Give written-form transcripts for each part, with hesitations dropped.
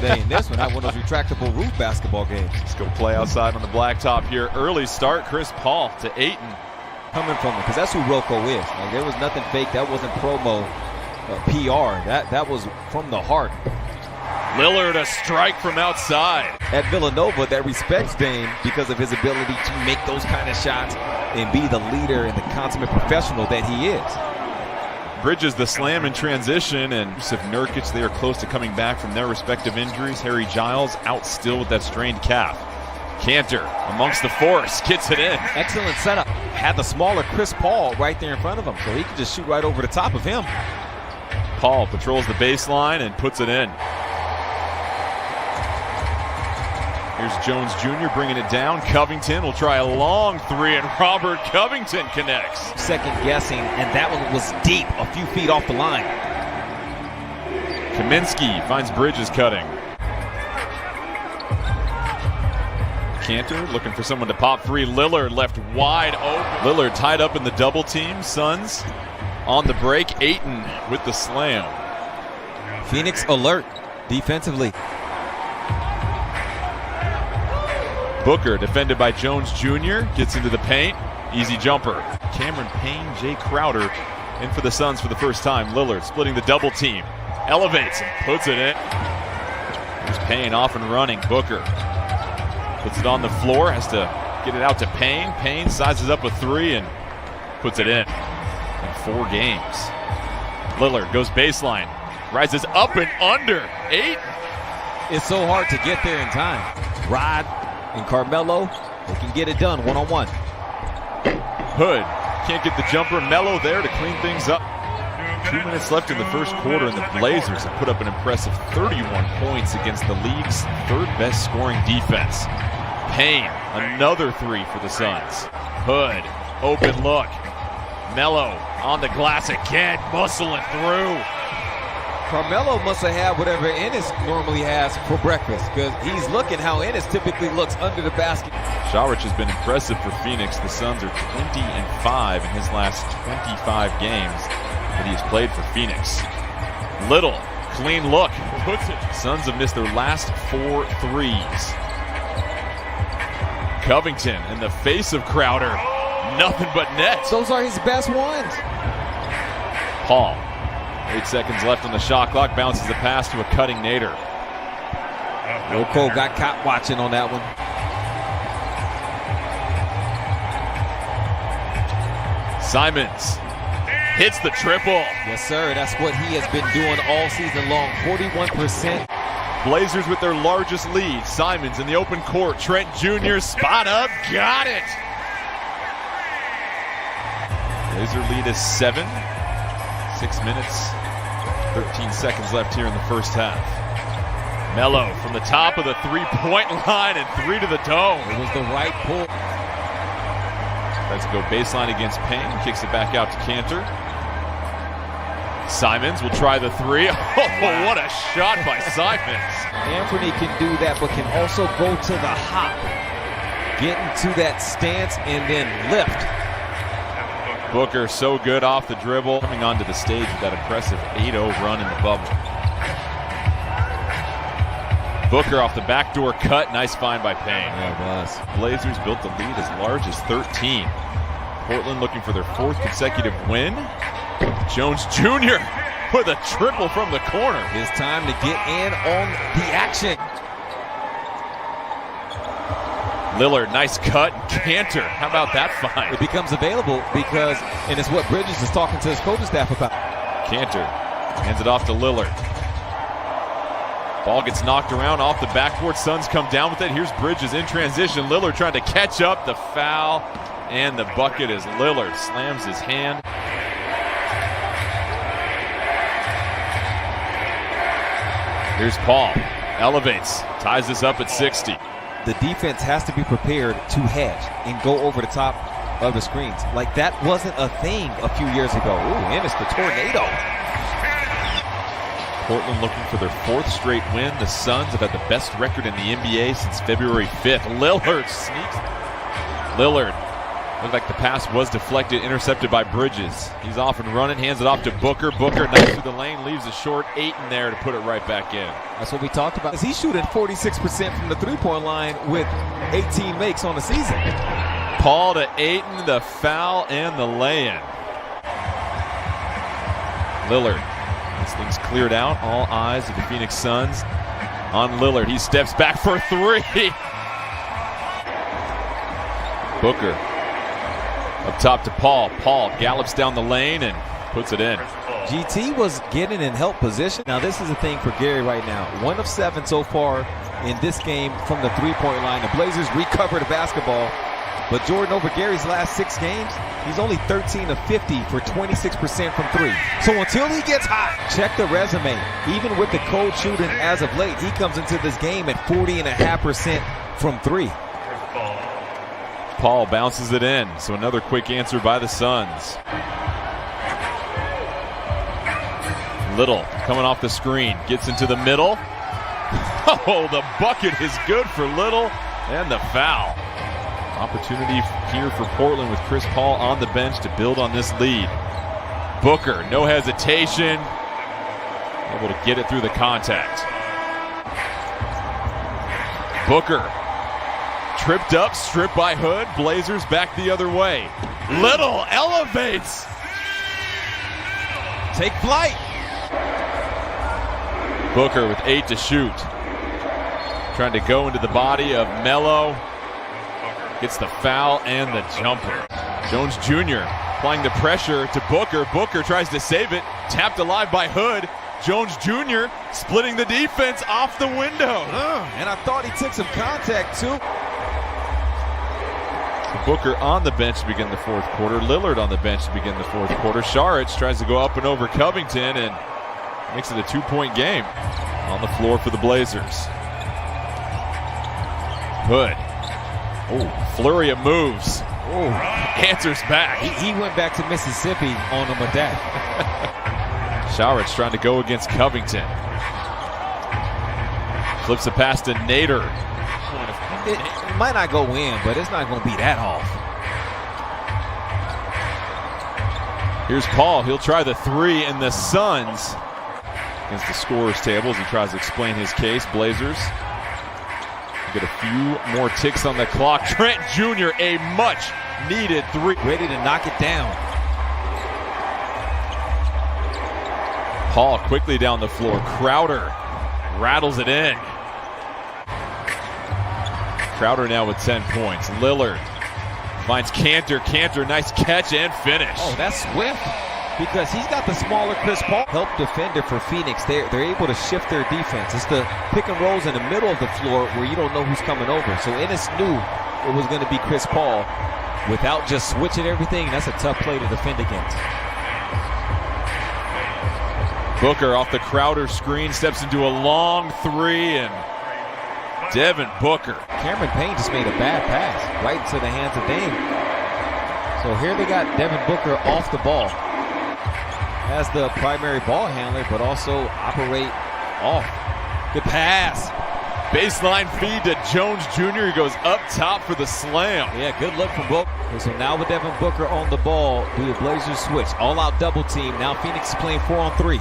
today in this one. Not one of those retractable roof basketball games. Let's go play outside on the blacktop here. Early start, Chris Paul to Ayton. Coming from him, because that's who Rocco is. Like, there was nothing fake. That wasn't promo, PR. That was from the heart. Lillard, a strike from outside. At Villanova, that respects Dame because of his ability to make those kind of shots and be the leader and the consummate professional that he is. Bridges the slam in transition, and Yusuf Nurkic, they are close to coming back from their respective injuries. Harry Giles out still with that strained calf. Cantor amongst the force, gets it in. Excellent setup. Had the smaller Chris Paul right there in front of him, so he could just shoot right over the top of him. Paul patrols the baseline and puts it in. Here's Jones Jr. bringing it down. Covington will try a long three, and Robert Covington connects. Second guessing, and that one was deep, a few feet off the line. Kaminsky finds Bridges cutting. Cantor looking for someone to pop free. Lillard left wide open. Lillard tied up in the double team. Suns on the break. Ayton with the slam. Phoenix alert defensively. Booker defended by Jones Jr. Gets into the paint. Easy jumper. Cameron Payne, Jay Crowder in for the Suns for the first time. Lillard splitting the double team. Elevates and puts it in. Here's Payne off and running. Booker puts it on the floor. Has to get it out to Payne. Payne sizes up a three and puts it in 4 games. Lillard goes baseline. Rises up and under. 8. It's so hard to get there in time. Rod and Carmelo, they can get it done one-on-one. Hood can't get the jumper. Melo there to clean things up. 2 minutes left in the first quarter, and the Blazers have put up an impressive 31 points against the league's 3rd best scoring defense. Payne, another three for the Suns. Hood, open look. Melo on the glass again, muscling through. Carmelo must have had whatever Ennis normally has for breakfast, because he's looking how Ennis typically looks under the basket. Saric has been impressive for Phoenix. The Suns are 20-5 in his last 25 games that he has played for Phoenix. Little, clean look, puts it. Suns have missed their last 4 threes. Covington in the face of Crowder, nothing but net. Those are his best ones. Paul, 8 seconds left on the shot clock, bounces the pass to a cutting Nader. Rocco got caught watching on that one. Simons hits the triple. Yes, sir. That's what he has been doing all season long. 41%. Blazers with their largest lead. Simons in the open court. Trent Jr. spot up. Got it. Blazer lead is 7. 6 minutes, 13 seconds left here in the first half. Melo from the top of the three-point line and 3 to the dome. It was the right pull. Tries to go baseline against Payne. Kicks it back out to Cantor. Simons will try the 3. Oh, what a shot by Simons. Anthony can do that, but can also go to the hop. Get into that stance and then lift. Booker so good off the dribble. Coming onto the stage with that impressive 8-0 run in the bubble. Booker off the backdoor cut. Nice find by Payne. Yeah, it was. Blazers built the lead as large as 13. Portland looking for their 4th consecutive win. Jones Jr. with a triple from the corner. It's time to get in on the action. Lillard, nice cut. Cantor, how about that find? It becomes available because, and it's what Bridges is talking to his coaching staff about. Cantor hands it off to Lillard. Ball gets knocked around off the backboard. Suns come down with it. Here's Bridges in transition. Lillard trying to catch up. The foul and the bucket as Lillard slams his hand. Here's Paul. Elevates. Ties this up at 60. The defense has to be prepared to hedge and go over the top of the screens. Like that wasn't a thing a few years ago. Ooh, and it's the tornado. Portland looking for their 4th straight win. The Suns have had the best record in the NBA since February 5th. Lillard sneaks. Lillard Looked like the pass was deflected, intercepted by Bridges. He's off and running, hands it off to Booker. Booker nice through the lane, leaves a short 8 in there to put it right back in. That's what we talked about. He's shooting 46% from the three-point line with 18 makes on the season. Paul to Ayton, the foul and the lay-in. Lillard, this thing's cleared out. All eyes of the Phoenix Suns on Lillard. He steps back for 3. Booker up top to Paul. Paul gallops down the lane and puts it in. GT was getting in help position. Now this is the thing for Gary right now. 1 of 7 so far in this game from the three-point line. The Blazers recovered the basketball, but Jordan, over Gary's last 6 games, he's only 13 of 50 for 26% from 3. So until he gets hot, check the resume. Even with the cold shooting as of late, he comes into this game at 40.5% from 3. Paul bounces it in, so another quick answer by the Suns. Little coming off the screen, gets into the middle. Oh, the bucket is good for Little, and the foul. Opportunity here for Portland with Chris Paul on the bench to build on this lead. Booker, no hesitation, able to get it through the contact. Booker tripped up, stripped by Hood. Blazers back the other way. Little elevates. Take flight. Booker with 8 to shoot. Trying to go into the body of Melo. Gets the foul and the jumper. Jones Jr. applying the pressure to Booker. Booker tries to save it. Tapped alive by Hood. Jones Jr. splitting the defense off the window. And I thought he took some contact too. Booker on the bench to begin the fourth quarter. Lillard on the bench to begin the fourth quarter. Saric tries to go up and over Covington and makes it a 2-point game on the floor for the Blazers. Hood. Oh, flurry of moves. Oh, answers back. He went back to Mississippi on him with that. Saric trying to go against Covington. Flips a pass to Nader. It might not go in, but it's not going to be that off. Here's Paul. He'll try the 3, and the Suns against the scorer's table as he tries to explain his case. Blazers get a few more ticks on the clock. Trent Jr., a much-needed 3. Ready to knock it down. Paul quickly down the floor. Crowder rattles it in. Crowder now with 10 points. Lillard finds Cantor. Cantor, nice catch and finish. Oh, that's swift because he's got the smaller Chris Paul. Help defender for Phoenix. They're able to shift their defense. It's the pick and rolls in the middle of the floor where you don't know who's coming over. So Ennis knew it was going to be Chris Paul. Without just switching everything, that's a tough play to defend against. Booker off the Crowder screen, steps into a long 3, and Devin Booker. Cameron Payne just made a bad pass right into the hands of Dame. So here they got Devin Booker off the ball as the primary ball handler, but also operate off. Good pass. Baseline feed to Jones Jr. He goes up top for the slam. Yeah, good look from Booker. Okay, so now with Devin Booker on the ball, do the Blazers switch? All-out double team. Now Phoenix is playing 4-on-3.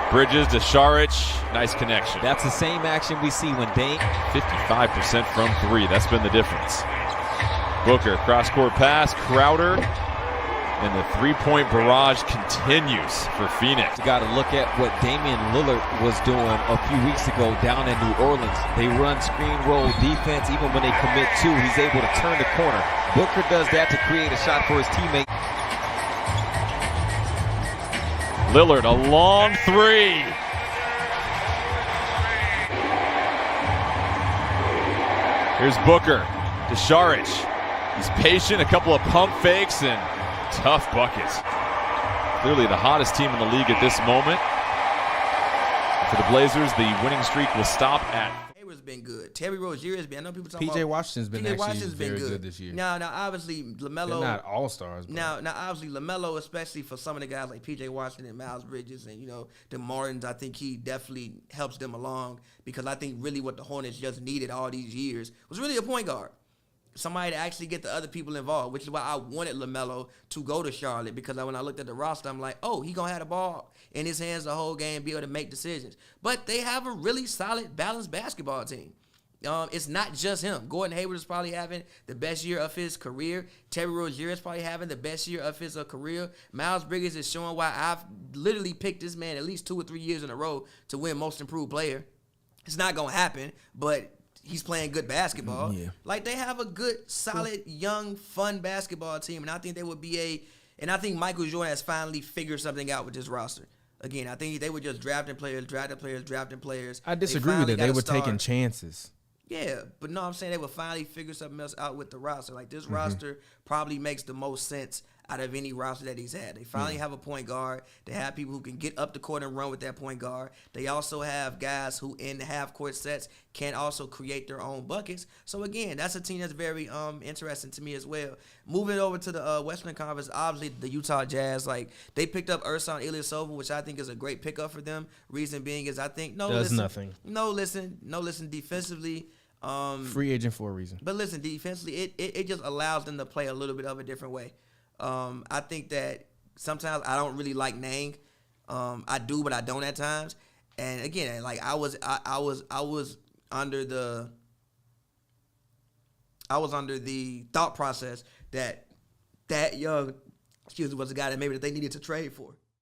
Bridges to Saric. Nice connection. That's the same action we see when Dame. 55% from 3. That's been the difference. Booker, cross-court pass. Crowder. And the three-point barrage continues for Phoenix. You got to look at what Damian Lillard was doing a few weeks ago down in New Orleans. They run screen roll defense. Even when they commit 2, he's able to turn the corner. Booker does that to create a shot for his teammate. Lillard, a long 3. Here's Booker to Saric. He's patient, a couple of pump fakes, and tough buckets. Clearly the hottest team in the league at this moment. For the Blazers, the winning streak will stop at. Taylor's been good. Terry Rozier has been. I know people talking PJ about. Washington's been very good this year. Now, obviously, LaMelo. They're not all stars. Now, obviously, LaMelo, especially for some of the guys like PJ Washington and Miles Bridges and the Martins, I think he definitely helps them along because I think really what the Hornets just needed all these years was really a point guard. somebody to actually get the other people involved, which is why I wanted LaMelo to go to Charlotte, because when I looked at the roster, I'm like, oh, he going to have the ball in his hands the whole game, be able to make decisions. But they have a really solid, balanced basketball team. It's not just him. Gordon Hayward is probably having the best year of his career. Terry Rozier is probably having the best year of his career. Miles Bridges is showing why I've literally picked this man at least 2 or 3 years in a row to win Most Improved Player. It's not going to happen, but he's playing good basketball. Yeah. Like, they have a good, solid, young, fun basketball team, and I think they would be and I think Michael Jordan has finally figured something out with this roster. Again, I think they were just drafting players. I disagree with it. They were taking chances. Yeah, but no, I'm saying they will finally figure something else out with the roster. Like, this roster probably makes the most sense out of any roster that he's had. They finally have a point guard. They have people who can get up the court and run with that point guard. They also have guys who in the half-court sets can also create their own buckets. So, again, that's a team that's very interesting to me as well. Moving over to the Western Conference, obviously the Utah Jazz, like, they picked up Ersan Ilyasova, which I think is a great pickup for them. Reason being is I think, nothing. Defensively, free agent for a reason. But listen, defensively, it just allows them to play a little bit of a different way. I think that sometimes I don't really like Nang. I do, but I don't at times. And again, like I was under the thought process that young, was a guy that maybe that they needed to trade for.